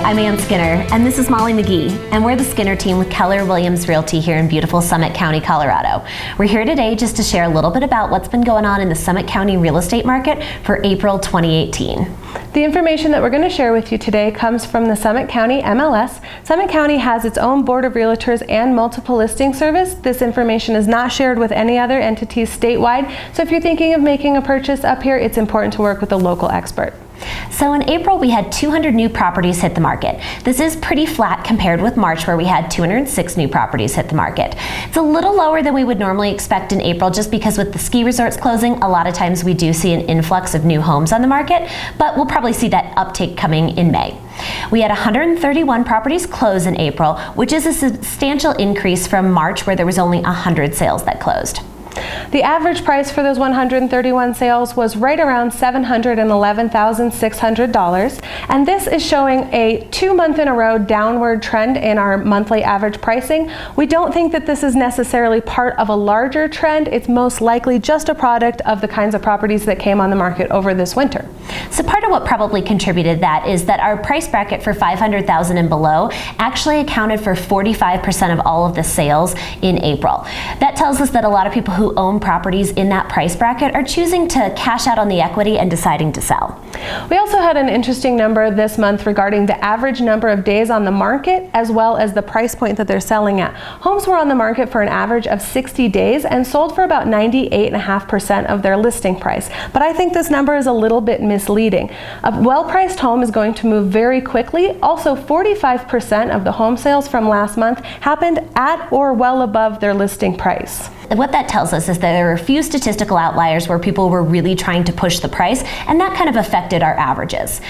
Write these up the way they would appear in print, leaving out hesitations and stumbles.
I'm Ann Skinner, and this is Molly McGee, and we're the Skinner team with Keller Williams Realty here in beautiful Summit County, Colorado. We're here today just to share a little bit about what's been going on in the Summit County real estate market for April 2018. The information that we're going to share with you today comes from the Summit County MLS. Summit County has its own Board of Realtors and multiple listing service. This information is not shared with any other entities statewide, so if you're thinking of making a purchase up here, it's important to work with a local expert. So in April, we had 200 new properties hit the market. This is pretty flat compared with March, where we had 206 new properties hit the market. It's a little lower than we would normally expect in April, just because with the ski resorts closing, a lot of times we do see an influx of new homes on the market, but we'll probably see that uptake coming in May. We had 131 properties close in April, which is a substantial increase from March, where there was only 100 sales that closed. The average price for those 131 sales was right around $711,600, and this is showing a 2-month in a row downward trend in our monthly average pricing. We don't think that this is necessarily part of a larger trend. It's most likely just a product of the kinds of properties that came on the market over this winter. So part of what probably contributed that is that our price bracket for $500,000 and below actually accounted for 45% of all of the sales in April. That tells us that a lot of people who own properties in that price bracket are choosing to cash out on the equity and deciding to sell. We also had an interesting number this month regarding the average number of days on the market as well as the price point that they're selling at. Homes were on the market for an average of 60 days and sold for about 98.5% of their listing price. But I think this number is a little bit misleading. A well-priced home is going to move very quickly. Also, 45% of the home sales from last month happened at or well above their listing price. What that tells us is that there are a few statistical outliers where people were really trying to push the price, and that kind of affected our averages.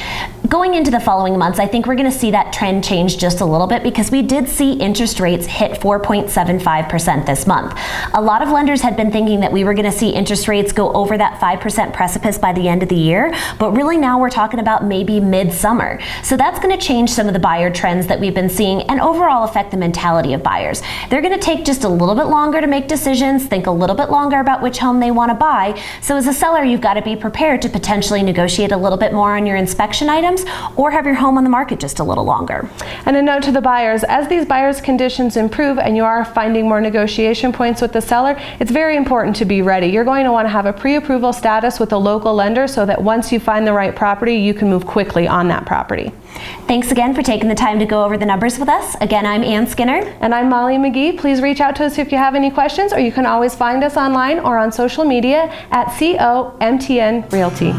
Going into the following months, I think we're going to see that trend change just a little bit, because we did see interest rates hit 4.75% this month. A lot of lenders had been thinking that we were going to see interest rates go over that 5% precipice by the end of the year, but really now we're talking about maybe midsummer. So that's going to change some of the buyer trends that we've been seeing and overall affect the mentality of buyers. They're going to take just a little bit longer to make decisions, think a little bit longer about which home they want to buy. So as a seller, you've got to be prepared to potentially negotiate a little bit more on your inspection items or have your home on the market just a little longer. And a note to the buyers, as these buyers' conditions improve and you are finding more negotiation points with the seller, it's very important to be ready. You're going to want to have a pre-approval status with a local lender so that once you find the right property, you can move quickly on that property. Thanks again for taking the time to go over the numbers with us. Again, I'm Ann Skinner. And I'm Molly McGee. Please reach out to us if you have any questions, or you can always find us online or on social media at COMTN Realty.